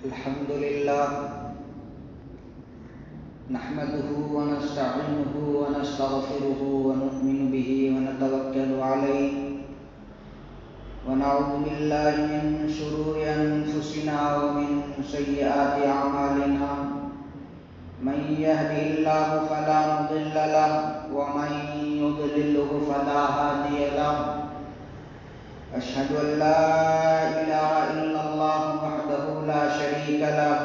الحمد لله نحمده ونستعينه ونستغفره ونؤمن به ونتوكل عليه ونعوذ بالله من شرور أنفسنا ومن سيئات أعمالنا من يهده الله فلا مضل له ومن يضلله فلا هادي له أشهد أن لا إله إلا الله وحده لا شريك له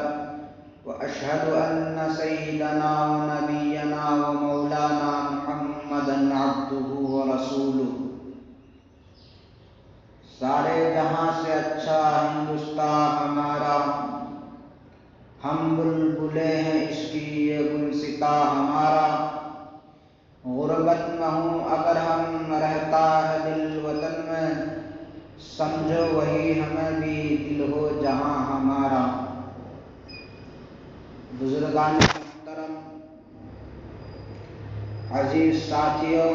وأشهد أن سيدنا ونبينا ومولانا محمدا عبده ورسوله سارے جہاں سے اچھا ہندوستان ہمارا، ہم بلبلے ہیں اس کی یہ گلستاں ہمارا، غربت میں ہوں اگر ہم رہتا ہے دل وطن میں، سمجھو وہی ہمیں بھی دل ہو جہاں ہمارا۔ بزرگان محترم، عزیز ساتھیوں،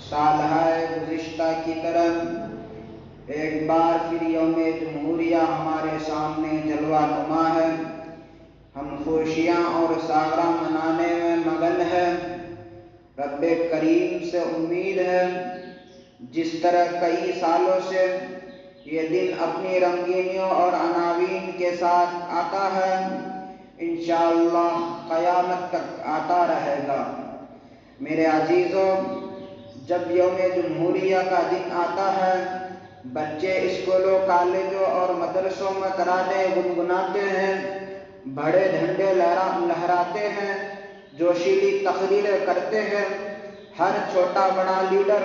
سالہ گزشتہ کی طرح ایک بار پھر یوم جمہوریہ ہمارے سامنے جلوہ نما ہے۔ ہم خوشیاں اور ساغرہ منانے میں مگن ہیں۔ رب کریم سے امید ہے جس طرح کئی سالوں سے یہ دن اپنی رنگینیوں اور عناوین کے ساتھ آتا ہے، انشاءاللہ قیامت تک آتا رہے گا۔ میرے عزیزوں، جب یوم جمہوریہ کا دن آتا ہے، بچے اسکولوں، کالجوں اور مدرسوں میں ترانے گنگناتے ہیں، بڑے جھنڈے لہراتے ہیں، جوشیلی تقریریں کرتے ہیں۔ ہر چھوٹا بڑا لیڈر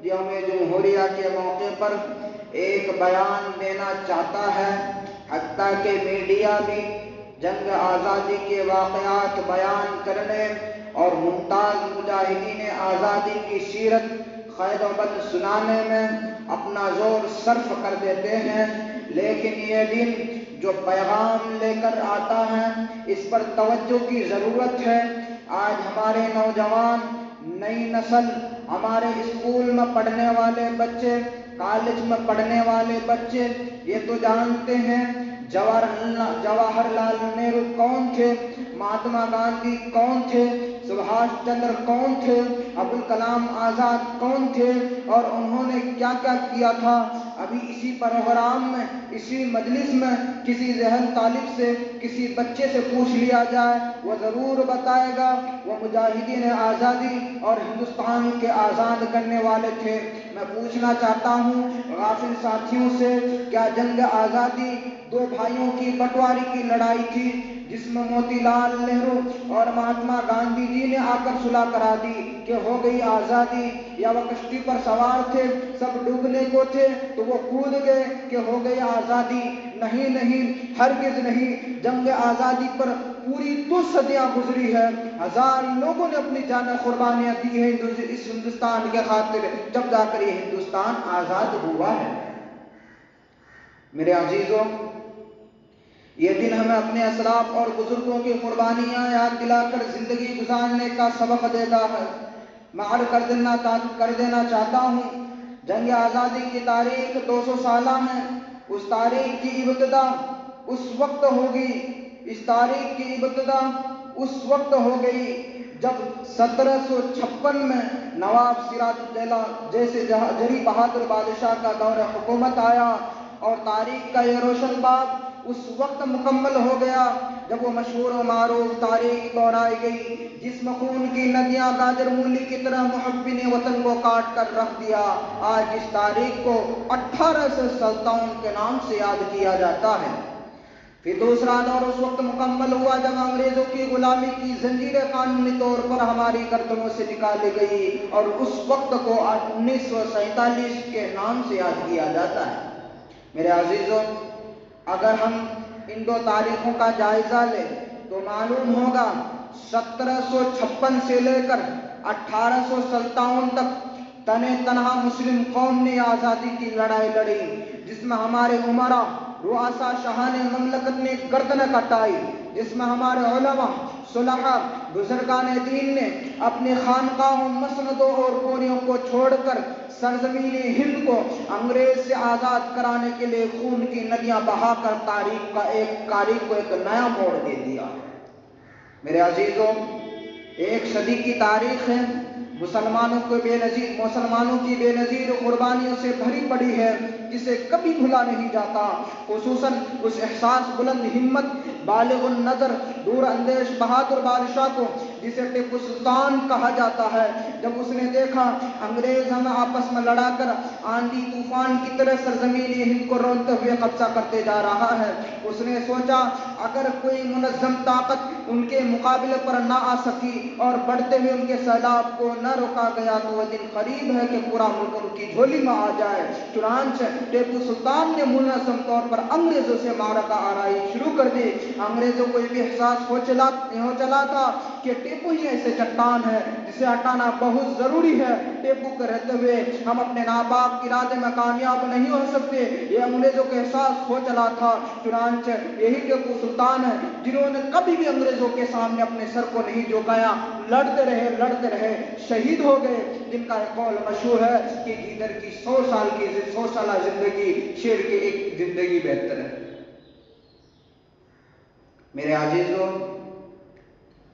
یوم جمہوریہ کے موقع پر ایک بیان دینا چاہتا ہے، حتیٰ کہ میڈیا بھی جنگ آزادی کے واقعات بیان کرنے اور ممتاز مجاہدین آزادی کی سیرت خیر و بد سنانے میں اپنا زور صرف کر دیتے ہیں، لیکن یہ دن جو پیغام لے کر آتا ہے اس پر توجہ کی ضرورت ہے۔ آج ہمارے نوجوان، نئی نسل، ہمارے اسکول میں پڑھنے والے بچے، کالج میں پڑھنے والے بچے یہ تو جانتے ہیں جواہر لال نہرو کون تھے، مہاتما گاندھی کون تھے، سبھاش چندر کون تھے، ابوالکلام آزاد کون تھے اور انہوں نے کیا کیا کیا تھا۔ ابھی اسی پروگرام میں، اسی مجلس میں کسی ذہن طالب سے، کسی بچے سے پوچھ لیا جائے، وہ ضرور بتائے گا وہ مجاہدین آزادی اور ہندوستان کے آزاد کرنے والے تھے۔ میں پوچھنا چاہتا ہوں غافل ساتھیوں سے، کیا جنگ آزادی دو بھائیوں کی بٹواری کی لڑائی تھی جس میں موتی لال نہرو اور مہاتما گاندھی جی نے آ کر صلح کرا دی کہ ہو گئی آزادی، یا وہ کشتی پر سوار تھے، سب ڈوبنے کو تھے تو وہ کود گئے کہ ہو گئی آزادی؟ نہیں نہیں، ہرگز نہیں۔ جنگ آزادی پر پوری 2 صدیاں گزری ہے، 1000 لوگوں نے اپنی جانیں قربانیاں دی ہیں اس ہندوستان کے خاطر، جب جا کر یہ ہندوستان آزاد ہوا ہے۔ میرے عزیزوں، یہ دن ہمیں اپنے اسلاف اور بزرگوں کی قربانیاں یاد دلا کر زندگی گزارنے کا سبق دیتا ہے۔ میں عرض کر دینا چاہتا ہوں، جنگ آزادی کی تاریخ 200 سالہ ہے۔ اس تاریخ کی ابتدا اس وقت ہوگی، اس تاریخ کی ابتدا اس وقت ہو گئی جب 1756 میں نواب سراج الدولہ جیسے جری بہادر بادشاہ کا دور حکومت آیا، اور تاریخ کا یہ روشن باب اس وقت مکمل ہو گیا جب وہ مشہور و معروف تاریخ دہرائی گئی جس میں خون کی ندیاں گاجر مولی کی طرح محبین وطن کو کاٹ کر رکھ دیا۔ آج اس تاریخ کو 1857 کے نام سے یاد کیا جاتا ہے۔ پھر دوسرا دور اس وقت مکمل ہوا جب انگریزوں کی غلامی کی زنجیریں قانونی طور پر ہماری گردنوں سے نکالی گئی، اور اس وقت کو 1947 کے نام سے یاد کیا جاتا ہے۔ میرے عزیزوں، اگر ہم ان 2 تاریخوں کا جائزہ لیں تو معلوم ہوگا 1756 سے لے کر 1857 تک تنہا مسلم قوم نے آزادی کی لڑائی لڑی، جس میں ہمارے امراء، رؤسا شاہان مملکت نے گردن کٹائی، جس میں ہمارے علماء، صلحاء، بزرگان دین نے اپنے خانقاہوں، مسندوں اور کوریوں کو چھوڑ کر سرزمین ہند کو انگریز سے آزاد کرانے کے لیے خون کی ندیاں بہا کر تاریخ کو ایک نیا موڑ دے دیا۔ میرے عزیزوں، ایک صدی کی تاریخ ہے، مسلمانوں کی بے نظیر قربانیوں سے بھری پڑی ہے، جسے کبھی بھلا نہیں جاتا، خصوصاً اس احساس بلند ہمت، بالغ النظر، دور اندیش بہادر بادشاہ کو جسے ٹیپو سلطان کہا جاتا ہے۔ جب اس نے دیکھا انگریز ہمیں آپس میں لڑا کر آندھی طوفان کی طرح سرزمین ہند کو رونتے ہوئے قبضہ کرتے جا رہا ہے، اس نے سوچا اگر کوئی منظم طاقت ان کے مقابلے پر نہ آ سکی اور بڑھتے ہوئے ان کے سیلاب کو نہ روکا گیا تو وہ دن قریب ہے کہ پورا ملک ان کی جھولی میں آ جائے۔ چنانچہ ٹیپو سلطان نے منظم طور پر انگریزوں سے معرکہ آرائی شروع کر دی۔ انگریزوں کو یہ احساس ہو چلا تھا کہ ٹیپو ہی ایسے چٹان ہے جسے ہٹانا بہت ضروری ہے۔ ٹیپو کے رہتے ہوئے ہم اپنے ناپاک ارادے میں کامیاب نہیں ہو سکتے، یہ انگریزوں کو احساس ہو چلا تھا۔ چنانچہ یہی ٹیپو سلطان ہے جنہوں نے کبھی بھی انگریزوں کے سامنے اپنے سر کو نہیں جھکایا، لڑتے رہے، شہید ہو گئے، جن کا ایک قول مشہور ہے کہ گیدڑ کی 100 سالہ زندگی شیر کی ایک زندگی بہتر ہے۔ میرے عزیزوں،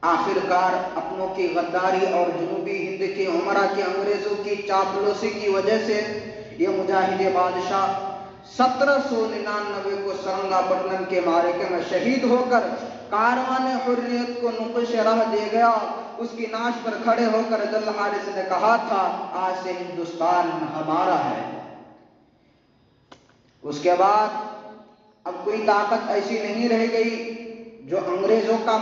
آخر کار اپنوں کی غداری اور جنوبی ہند کے عمرا کی انگریزوں کی چاپلوسی کی وجہ سے یہ مجاہد بادشاہ 1799 کو سرنگا پٹنم کے معرکے میں شہید ہو کر کاروان حریت کو نقش راہ دے گیا۔ اس کی ناش پر کھڑے ہو کر ذل حارث نے کہا تھا آج سے ہندوستان ہمارا ہے۔ اس کے بعد اب کوئی طاقت ایسی نہیں رہ گئی جو انگریزوں کا